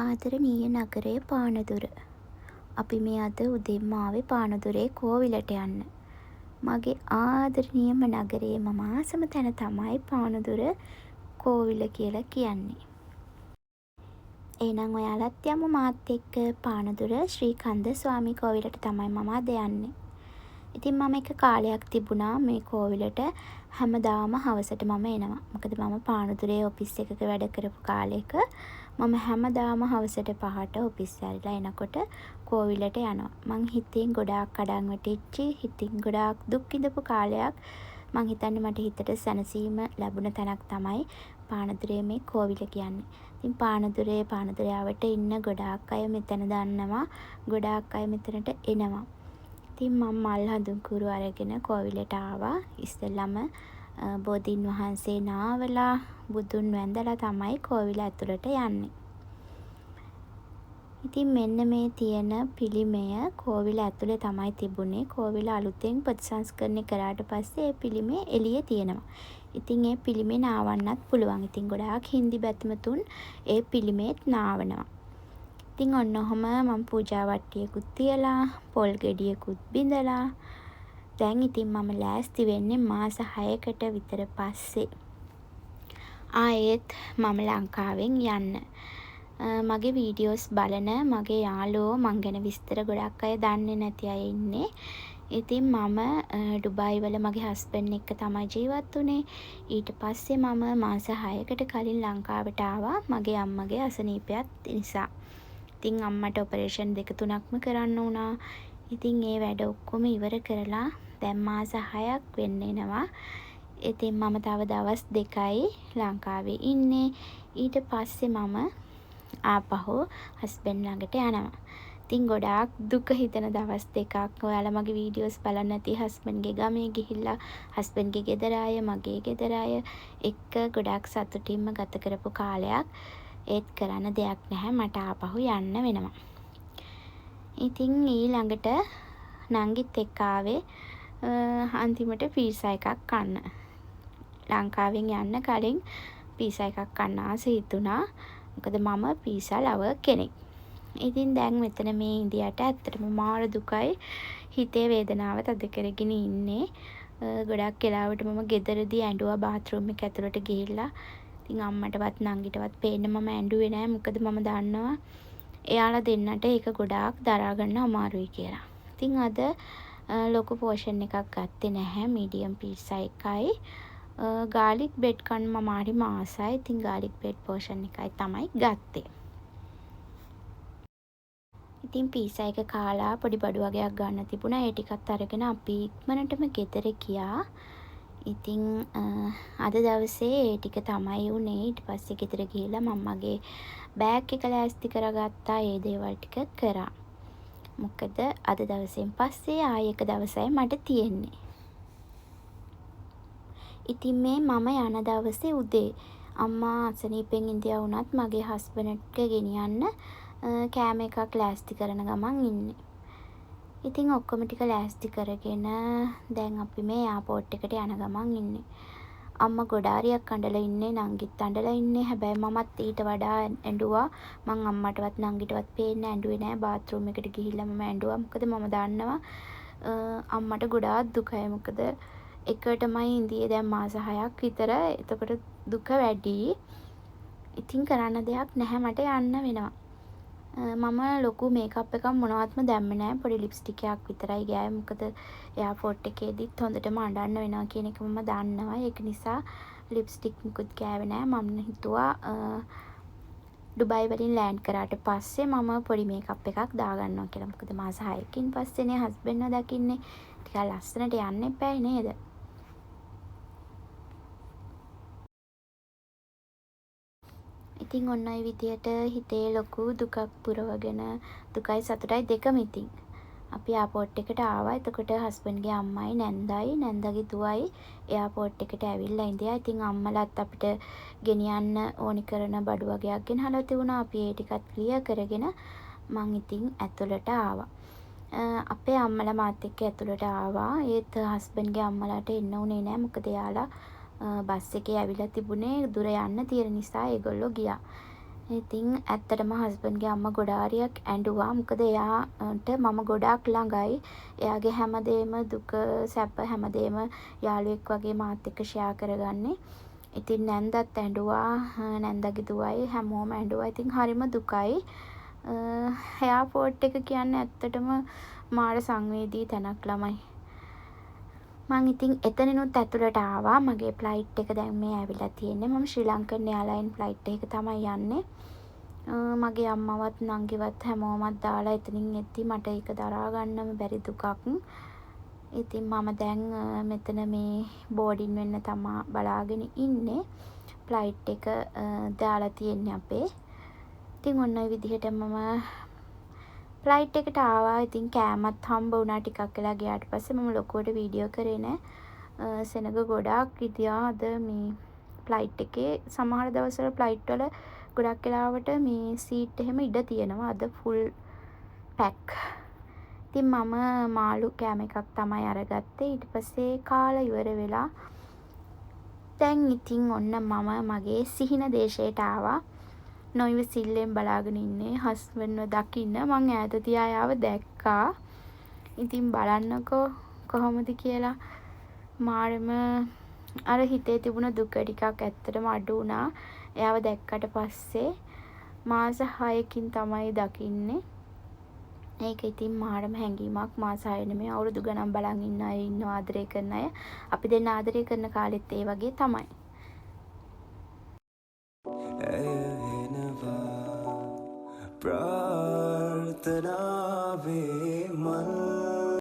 ආදරණීය නගරයේ පානදුර. අපි මේ අද උදෙන්ම ආවේ පානදුරේ කෝවිලට යන්න. මගේ ආදරණීයම නගරයේ මම ආසම තැන තමයි පානදුර කෝවිල කියලා කියන්නේ. එහෙනම් ඔයාලත් යමු මාත් එක්ක පානදුර ශ්‍රී කන්ද ස්වාමී කෝවිලට තමයි මම අද යන්නේ. ඉතින් මම එක කාලයක් තිබුණා මේ කෝවිලට හැමදාම හවසට මම එනවා. මොකද මම පානදුරේ ඔෆිස් එකක වැඩ කරපු කාලෙක මම හැමදාම හවසට 5ට ඔෆිස් ඇරිලා එනකොට කෝවිලට යනවා. මං හිතෙන් ගොඩාක් අඩන් වැටිච්චි, හිතින් ගොඩාක් දුක් විඳපු කාලයක්. මං හිතන්නේ මට හිතට සැනසීම ලැබුණ තැනක් තමයි පානදුරේ මේ කෝවිල කියන්නේ. ඉතින් පානදුරේ ආවට ඉන්න ගොඩාක් අය මෙතන දන්නවා. ගොඩාක් අය මෙතනට එනවා. ඉතින් මම මල් හඳුන්කුරු අරගෙන කෝවිලට ආවා. ඉස්සෙල්ලම බෝධීන් වහන්සේ නාවලා බුදුන් වැඳලා තමයි කෝවිල ඇතුළට යන්නේ. ඉතින් මෙන්න මේ තියෙන පිළිමය කෝවිල ඇතුලේ තමයි තිබුණේ. කෝවිල අලුතෙන් ප්‍රතිසංස්කරණය කරාට පස්සේ ඒ පිළිමය එළියේ තියෙනවා. ඉතින් ඒ පිළිමේ නාවන්නත් පුළුවන්. ඉතින් ගොඩාක් හින්දි බැතිමතුන් ඒ පිළිමේත් නාවනවා. ඉතින් ඔන්න ඔහම මම පූජා වට්ටියකුත් තියලා, පොල් ගෙඩියකුත් බිඳලා දැන් ඉතින් මම ලෑස්ති වෙන්නේ මාස 6කට විතර පස්සේ ආයෙත් මම ලංකාවෙන් යන්න. මගේ වීඩියෝස් බලන මගේ යාළුවෝ මං ගැන විස්තර ගොඩක් අය දන්නේ නැති අය ඉන්නේ. ඉතින් මම ඩුබායි වල මගේ හස්බන්ඩ් එක්ක තමයි ජීවත් වුනේ. ඊට පස්සේ මම මාස 6කට කලින් ලංකාවට ආවා මගේ අම්මගේ අසනීපයත් නිසා. ඉතින් අම්මට ඔපරේෂන් 2-3ක්ම කරන්න වුණා. ඉතින් ඒ වැඩ ඔක්කොම ඉවර කරලා දැන් මාස 6ක් වෙන්න එනවා. ඉතින් මම තව දවස් 2යි ලංකාවේ ඉන්නේ. ඊට පස්සේ මම ආපහු හස්බන්ඩ් ළඟට යනවා. ඉතින් ගොඩාක් දුක හිතෙන දවස් 2ක්. ඔයාලා මගේ වීඩියෝස් බලන්න නැති හස්බන්ඩ්ගේ ගමේ ගිහිල්ලා හස්බන්ඩ්ගේ ගෙදර අය, මගේ ගෙදර අය එක්ක ගොඩාක් සතුටින්ම ගත කරපු කාලයක්. ඒත් කරන්න දෙයක් නැහැ. මට ආපහු යන්න වෙනවා. ඉතින් ඊළඟට නංගිත් එක්ක ආවේ අන්තිමට පීසා එකක් කන්න. ලංකාවෙන් යන්න කලින් පීසා එකක් කන්න ආස හිතුණා. මොකද මම පීසා ලවර් කෙනෙක්. ඉතින් දැන් මෙතන මේ ඉන්දියාට ඇත්තටම මාර දුකයි. හිතේ වේදනාව තද කරගෙන ඉන්නේ. ගොඩක් වෙලාවට මම ගෙදරදී ඇඬුවා බාත් รู එක ඇතුළට ගිහිල්ලා. ඉතින් අම්මටවත් නංගිටවත් පේන්න මම ඇඬුවේ නෑ. මොකද මම දන්නවා එයාලා දෙන්නට ඒක ගොඩාක් දරා ගන්න අමාරුයි කියලා. ඉතින් අද ලොකු පෝෂන් එකක් ගත්තේ නැහැ. මීඩියම් පීසා එකයි. ගාලික් බ්‍රෙඩ් කන්න මම හරිම ආසයි. ඉතින් ගාලික් බ්‍රෙඩ් පෝෂන් එකයි තමයි ගත්තේ. ඉතින් පීසා එක කාලා පොඩි බඩු වගේක් ගන්න තිබුණා. ඒ ටිකත් අරගෙන අපි ඉක්මනටම ගෙදර ගියා. ඉතින් අද දවසේ ඒ ටික තමයි උනේ. ඊට පස්සේ ගෙදර ගිහිල්ලා මම මගේ බෑග් එක ලෑස්ති කරගත්තා. ඒ දේවල් ටික කරා. මොකද අද දවසෙන් පස්සේ ආයෙ එක දවසයි මට තියෙන්නේ. ඉතින් මේ මම යන දවසේ උදේ අම්මා අසනීපෙන් ඉඳියා වුණත් මගේ හස්බන්ඩ්ට ගෙනියන්න කෑම එකක් ලෑස්ති කරන ගමන් ඉන්නේ. ඉතින් ඔක්කොම ටික ලෑස්ති කරගෙන දැන් අපි මේ එයාපෝට් එකට යන ගමන් ඉන්නේ. අම්මා ගොඩාරියක් අඬලා ඉන්නේ, නංගිත් අඬලා ඉන්නේ. හැබැයි මමත් ඊට වඩා ඇඬුවා. මං අම්මටවත් නංගිටවත් පේන්න ඇඬුවේ නෑ. බාත් รู එකට ගිහිල්ලා මම ඇඬුවා. මොකද මම දන්නවා අම්මට ගොඩාක් දුකයි. මොකද එකටමයි ඉඳියේ දැන් මාස 6ක් විතර. එතකොට දුක වැඩි. ඉතින් කරන්න දෙයක් නැහැ. මට යන්න වෙනවා. මම ලොකු මේකප් එකක් මොනවත්ම දැම්මේ නැහැ. පොඩි ලිප්ස්ටික් එකක් විතරයි ගෑවේ. මොකද එයාපෝට් එකේදීත් හොඳටම අඬන්න වෙනවා කියන එක මම දන්නවා. ඒක නිසා ලිප්ස්ටික් මුකුත් ගෑවේ නැහැ. මම හිතුවා ඩුබායි වලින් ලෑන්ඩ් කරාට පස්සේ මම පොඩි මේකප් එකක් දාගන්නවා කියලා. මොකද මාස 6කින් පස්සේනේ හස්බන්ඩ්ව දකින්නේ. ටිකක් ලස්සනට යන්න එපායි නේද? ඉතින් ඔන්න ඔය විදියට හිතේ ලොකු දුකක් පුරවගෙන දුකයි සතුටයි දෙකම ඉතින්. අපි එයාපෝට් එකට ආවා. එතකොට හස්බන්ඩ්ගේ අම්මයි නැන්දාගේ දුවයි එයාපෝට් එකට ඇවිල්ලා ඉඳියා. ඉතින් අම්මලාත් අපිට ගෙනියන්න ඕනි කරන බඩු වගේක් ගෙනහලා තිබුණා. අපි ඒ ටිකත් ක්ලියර් කරගෙන මං ඉතින් ඇතුළට ආවා. අපේ අම්මලා මාත් එක්ක ඇතුළට ආවා. ඒත් හස්බන්ඩ්ගේ අම්මලාට එන්න උනේ නෑ. මොකද එයාලා බස් එකේ ඇවිල්ලා තිබුණේ දුර යන්න තියෙන නිසා ඒගොල්ලෝ ගියා. ඉතින් ඇත්තටම හස්බන්ඩ්ගේ අම්මා ගොඩාරියක් ඇඬුවා. මොකද එයාට මම ගොඩාක් ළඟයි. එයාගේ හැමදේම දුක සැප හැමදේම යාළුවෙක් වගේ මාත් එක්ක ෂෙයා කරගන්නේ. ඉතින් නැන්දත් ඇඬුවා. නැන්දගේ දුවයි හැමෝම ඇඬුවා. ඉතින් හරිම දුකයි. එයාපෝට් එක කියන්නේ ඇත්තටම මාර සංවේදී තැනක් ළමයි. මං ඉතින් එතනිනුත් ඇතුළට ආවා. මගේ ෆ්ලයිට් එක දැන් මේ ඇවිල්ලා තියෙන්නේ. මම ශ්‍රී ලංකන් එයාර්ලයින් ෆ්ලයිට් එකක තමයි යන්නේ. මගේ අම්මවත් නංගිවත් හැමෝමත් දාලා එතනින් එද්දි මට ඒක දරා ගන්නම බැරි දුකක්. ඉතින් මම දැන් මෙතන මේ බෝඩින් වෙන්න තමා බලාගෙන ඉන්නේ. ෆ්ලයිට් එක දාලා තියෙන්නේ අපේ. ඉතින් ඔන්න ඔය විදිහට මම ෆ්ලයිට් එකට ආවා. ඉතින් කෑමත් හම්බ වුණා ටිකක් වෙලා ගියාට පස්සේ. මම ලොකුවට වීඩියෝ කරේ නෑ. සෙනග ගොඩාක් හිටියා අද මේ ෆ්ලයිට් එකේ. සමහර දවස්වල ෆ්ලයිට් වල ගොඩක් වෙලාවට මේ සීට් එහෙම ඉඩ තියෙනවා. අද ෆුල් පැක්. ඉතින් මම මාළු කෑම එකක් තමයි අරගත්තේ. ඊට පස්සේ කාලා ඉවර වෙලා දැන් ඉතින් ඔන්න මම මගේ සිහින දේශයට ආවා. නොයිවසිල්ලෙන් බලාගෙන ඉන්නේ හස්බන්ඩ්ව දකින්න. මං ඈත තියා දැක්කා. ඉතින් බලන්නකෝ කොහොමද කියලා. මාරම අර හිතේ තිබුණ දුක ටිකක් ඇත්තටම අඩු වුණා. එයාව දැක්කට පස්සේ මාස 6කින් තමයි දකින්නේ. ඒක ඉතින් මාරම හැඟීමක්. මාස 6 නෙමෙයි අවුරුදු ගණන් බලන් ඉන්න අය ඉන්නවා ආදරය කරන අය. අපි දෙන්න ආදරය කරන කාලෙත් ඒ වගේ තමයි. प्रार्थना वे मन